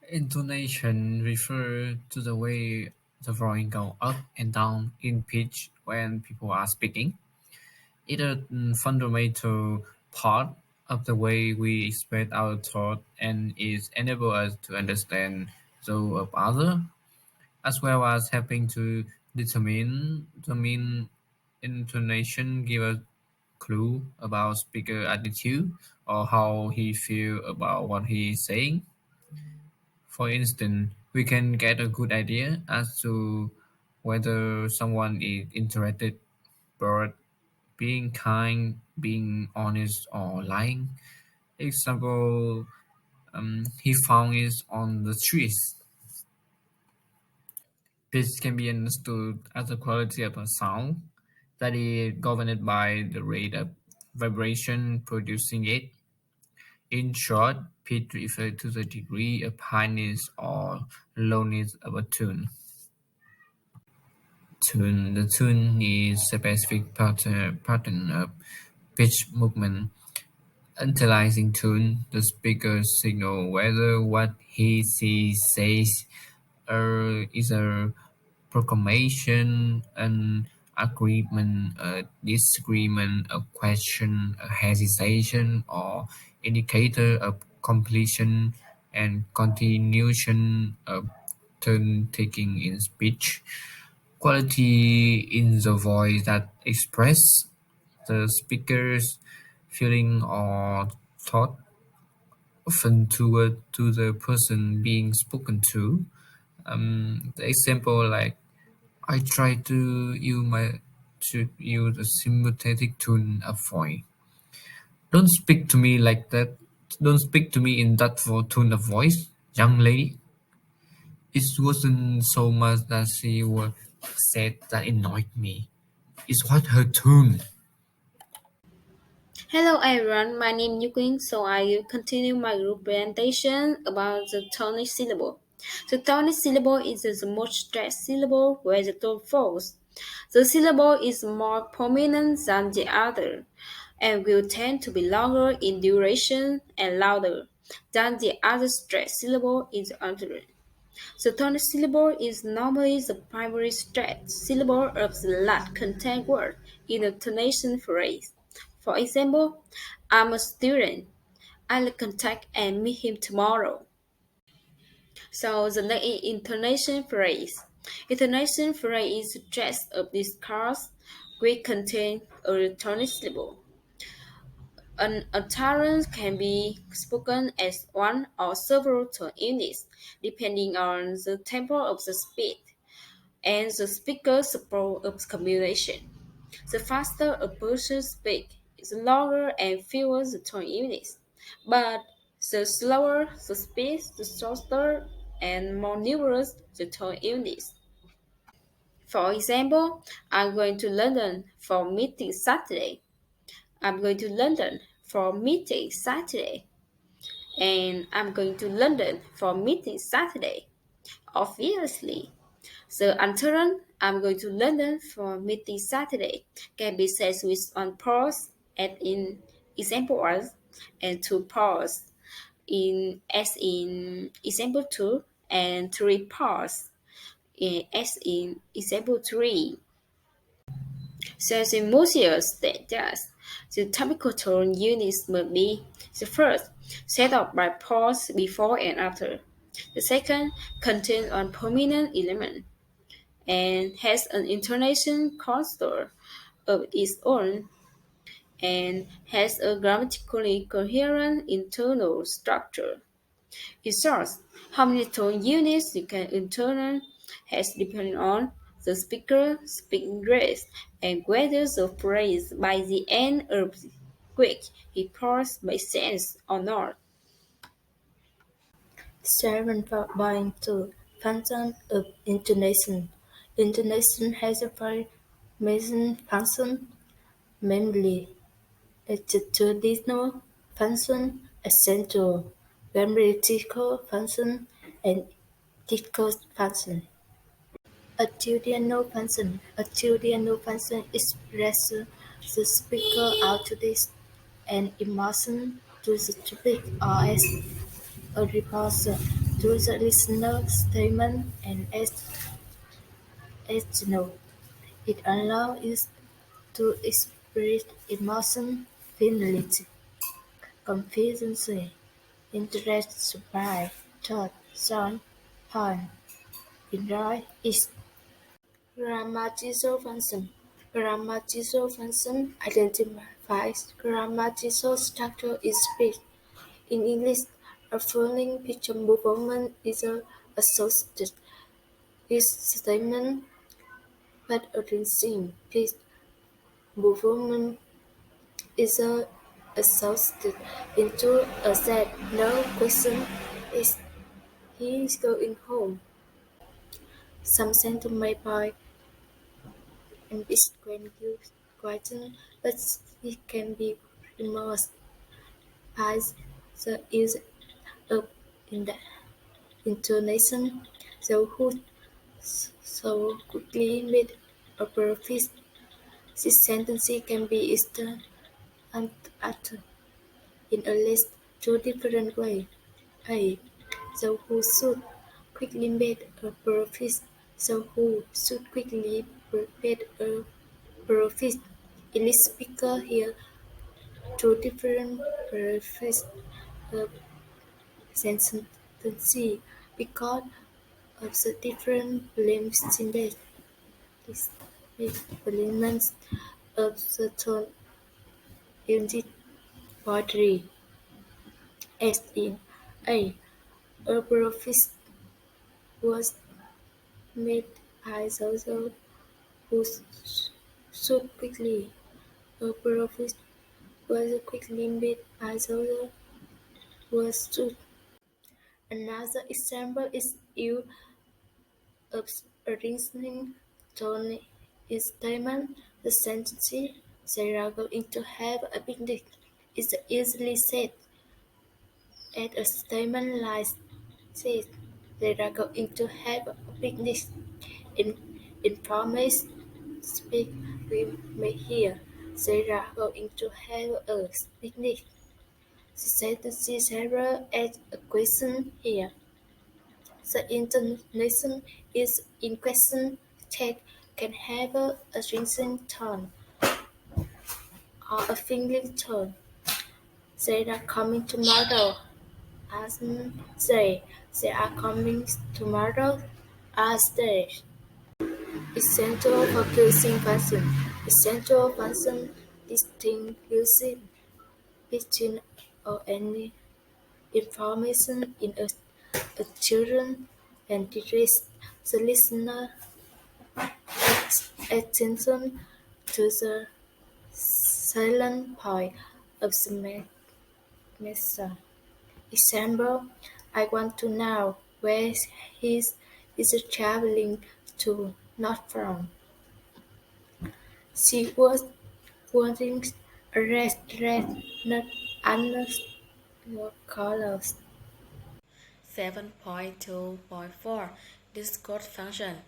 Intonation refers to the way the voice goes up and down in pitch when people are speaking. It is a fundamental part of the way we express our thought and it enables us to understand those of others, as well as helping to determine the mean intonation give us clue about speaker attitude or how he feel about what he is saying. For instance, we can get a good idea as to whether someone is interested, but being kind, being honest, or lying. Example, he found it on the trees. This can be understood as a quality of a sound that is governed by the rate of vibration producing it. In short, pitch refers to the degree of highness or lowness of a tune. Tune. The tune is a specific pattern of pitch movement. Utilizing tune, the speaker signal whether what he says is a proclamation, an agreement, a disagreement, a question, a hesitation, or indicator of completion and continuation of turn taking in speech. Quality in the voice that express the speaker's feeling or thought, often toward to the person being spoken to. The example like I try to use a sympathetic tone of voice. Don't speak to me like that. Don't speak to me in that tone of voice, young lady. It wasn't so much that she was said that annoyed me. It's what her tone. Hello everyone, my name is Yukin, so I will continue my group presentation about the tonic syllable. The tonic syllable is the most stressed syllable where the tone falls. The syllable is more prominent than the other and will tend to be longer in duration and louder than the other stressed syllable in the utterance. The tonic syllable is normally the primary stressed syllable of the last contained word in a tonation phrase. For example, I'm a student. I'll contact and meet him tomorrow. So the next is intonation phrase. Intonation phrase is stress of discourse which contain a tonic syllable. An utterance can be spoken as one or several tone units, depending on the tempo of the speech and the speaker's support of communication. The faster a person speaks, the longer and fewer the tone units, but the slower the speech, the shorter and more numerous the tone units. For example, I'm going to London for meeting Saturday. I'm going to London for meeting Saturday. And I'm going to London for meeting Saturday. Obviously, the answer I'm going to London for meeting Saturday can be said with one pause as in example 1 and two pause in as in example 2 and three pause as in example 3. So the Mosier states the topical tone units must be the first, set up by pause before and after. The second, contains a prominent element and has an intonation construct of its own and has a grammatically coherent internal structure. In short, how many tone units you can intone has depended on the speaker speaking rate and whether the phrase by the end of quick reports by sense or not. 7.2 Function of intonation. Intonation has a very main function, namely attitudinal function, accentual, grammatical function, and ethical function. Attitudinal function expresses the speaker attitude and emotion to the topic or as a response to the listener statement and note. It allows us to express emotion, feelings, confidence, interest, surprise, thought, sound, point, enjoy, is grammatical function. Grammatical function identifies grammatical structure in speech. In English, a following picture movement is associated with statement, but a rinsing pitch movement is associated into a set. No question is he is going home. Some sentence may point ambiguous question, but it can be removed by the use of in the intonation. So who so quickly made a profit. This sentence can be used and uttered in at least two different ways. A. So who should quickly make a profit. So who should quickly make a profit. English speaker here two different profits of sentences because of the different beliefs this elements of the tone unit poetry, as in a prophet was made by those who should quickly. A prophet was quickly made by those who should. Another example is use of a reasoning tone is statement. The sentence "They are going to have a picnic" is easily said as a statement like this: "They are going to have a picnic." In informal speak, we may hear "They are going to have a picnic." The sentence is several as a question here. The intonation is in question text can have a shrinking tone or a feeling tone. They are coming tomorrow. As they are coming tomorrow. As they. Essential focusing function. Essential function distinguishes between or any information in a children and directs the listener attention to the silent point of the message. Example: I want to know where he is traveling to, not from. She was wanting a restaurant, not honest colors. 7.2.4 Discord function.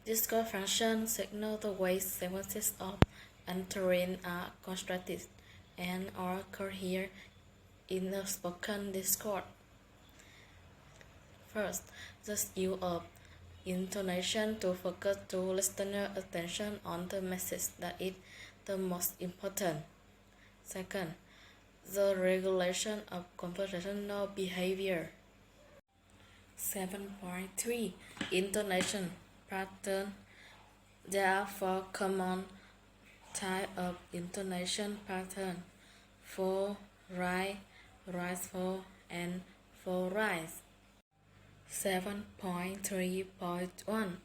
Discord function signals the way sequences of entering are constructed and are coherent in a spoken discourse. First, the use of intonation to focus the listener attention on the message that is the most important. Second, the regulation of conversational behavior. 7.3 Intonation pattern. There are four common types of intonation pattern: for, right, for, and for rise. 7.3.1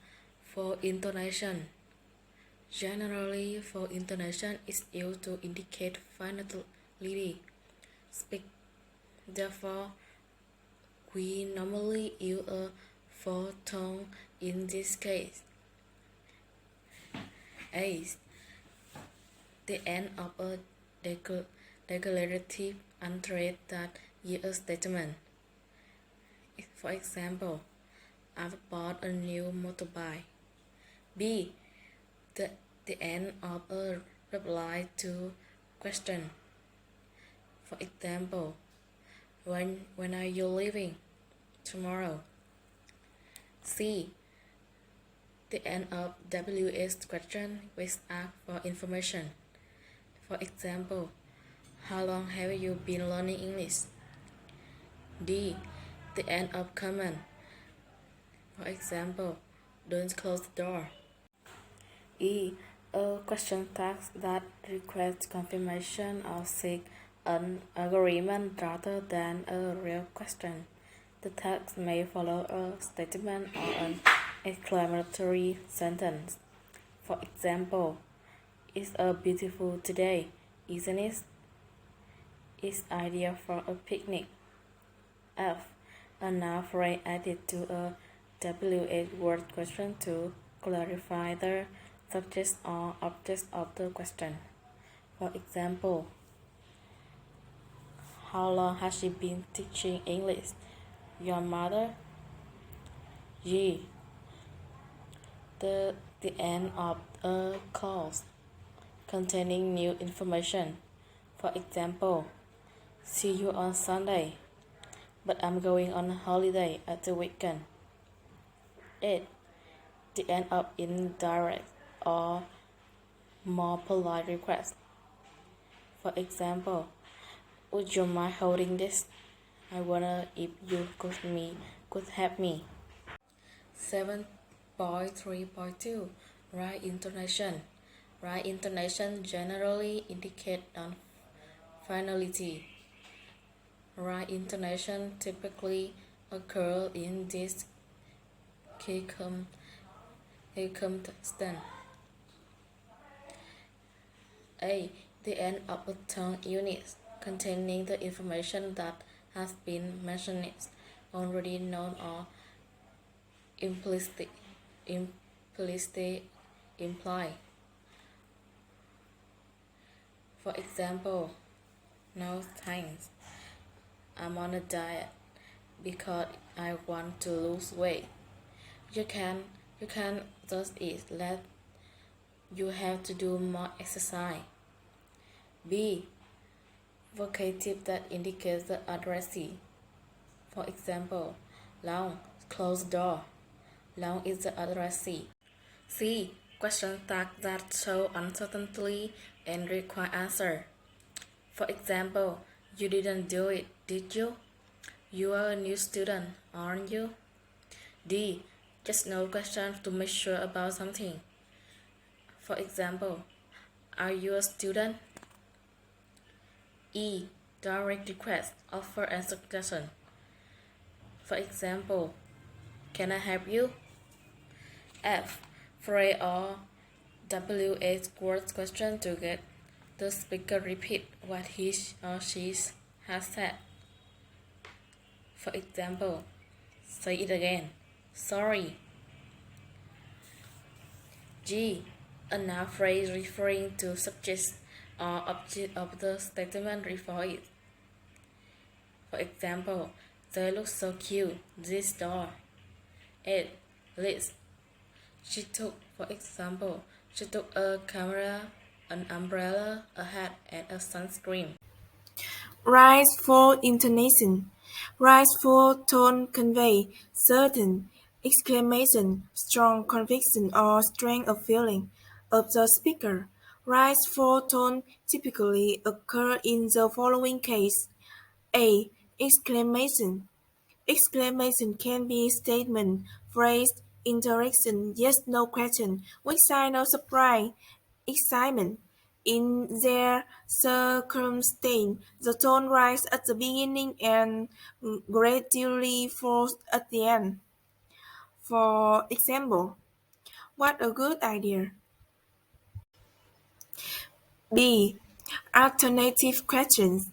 For intonation. Generally, for intonation is used to indicate finality. Speak. Therefore, we normally use a for tone in this case. A. The end of a declarative entry that yields a statement. For example, I've bought a new motorbike. B. The end of a reply to question. For example, when are you leaving? tomorrow. C. The end of WH question which asks for information. For example, how long have you been learning English? D. The end of command. For example, don't close the door. E. A question task that requests confirmation or seek an agreement rather than a real question. The task may follow a statement or an exclamatory sentence. For example, it's a beautiful today, isn't it? It's idea for a picnic. F. A noun phrase added to a WH word question to clarify the subject or object of the question. For example, how long has she been teaching English? Your mother? G. The end of a clause containing new information. For example, see you on Sunday, but I'm going on holiday at the weekend. 8. The end of indirect or more polite request. For example, would you mind holding this? I wonder if you could help me. 7.3.2 Right intonation. Right intonation generally indicate non-finality. Right intonation typically occur in this circumstance. A. The end of a tongue unit containing the information that has been mentioned, already known or implicitly implied. For example, no thanks. I'm on a diet because I want to lose weight. You can just eat less. You have to do more exercise. B. Vocative that indicates the addressee. For example, long, close the door. Long is the addressee. C. Question tags that show uncertainty and require answer. For example, you didn't do it, did you? You are a new student, aren't you? D. Just no question to make sure about something. For example, are you a student? E. Direct request, offer and suggestion. For example, can I help you? F. Phrase or WH words question to get the speaker repeat what he or she has said. For example, say it again. Sorry. G. A noun phrase referring to subject or object of the statement before it. For example, they look so cute, this door. 8. List. For example, she took a camera, an umbrella, a hat, and a sunscreen. Rise for intonation. Rise for tone convey certain exclamation, strong conviction or strength of feeling of the speaker. Rise for tone typically occur in the following case. A. Exclamation. Exclamation can be statement, phrase, interaction, yes, no question, with sign of surprise, excitement. In their circumstance, the tone rises at the beginning and gradually falls at the end. For example, what a good idea. B. Alternative questions.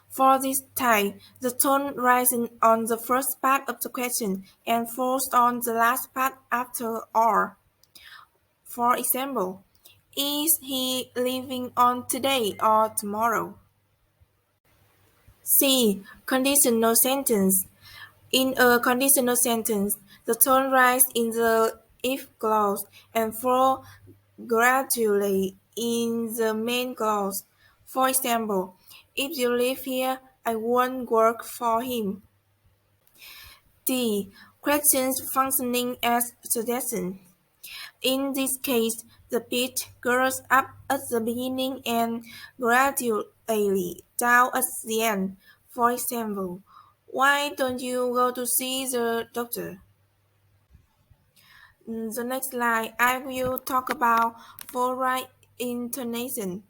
For this type, the tone rises on the first part of the question and falls on the last part after or. For example, is he leaving on today or tomorrow? C. Conditional sentence. In a conditional sentence, the tone rises in the if clause and falls gradually in the main clause. For example, if you live here, I won't work for him. D. Questions functioning as suggestion. In this case, the pitch goes up at the beginning and gradually down at the end. For example, why don't you go to see the doctor? The next slide, I will talk about forward intonation.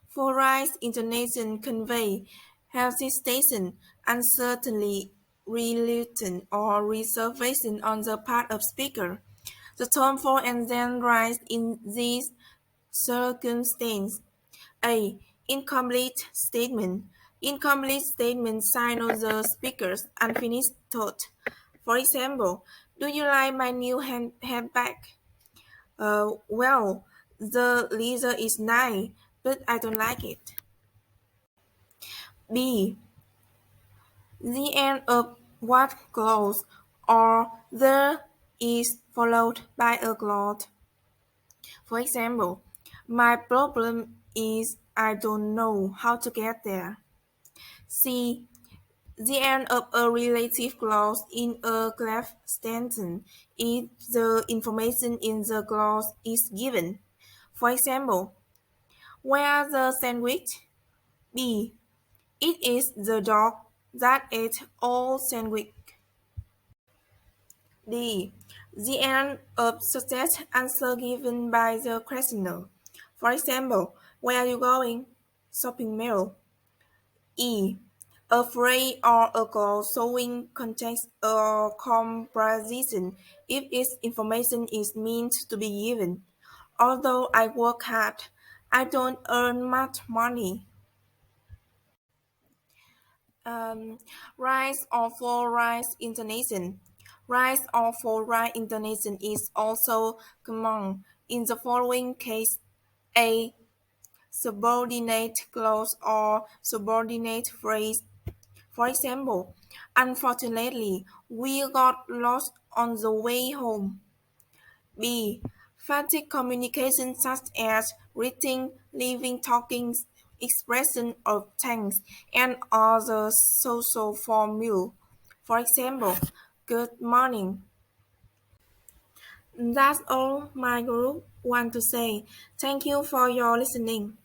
Forward intonation convey hesitation, uncertainty, reluctance, or reservation on the part of speaker. The tone fall and then rise in these circumstances. A. Incomplete statement. Incomplete statement signals the speaker's unfinished thought. For example, do you like my new handbag? Well, the leather is nice, but I don't like it. B. The end of what clause or the is followed by a clause. For example, my problem is I don't know how to get there. C. The end of a relative clause in a clef sentence if the information in the clause is given. For example, where the sandwich? B. It is the dog that ate all sandwich. D. The end of success answer given by the questioner. For example, where are you going? Shopping mall. E. A phrase or a clause showing context or composition if its information is meant to be given. Although I work hard, I don't earn much money. Rise or fall rise intonation. Rise or fall rise intonation is also common in the following case: A. Subordinate clause or subordinate phrase. For example, unfortunately, we got lost on the way home. B. Phatic communication such as reading, living, talking, expression of thanks, and other social formula. For example, good morning. That's all my group want to say. Thank you for your listening.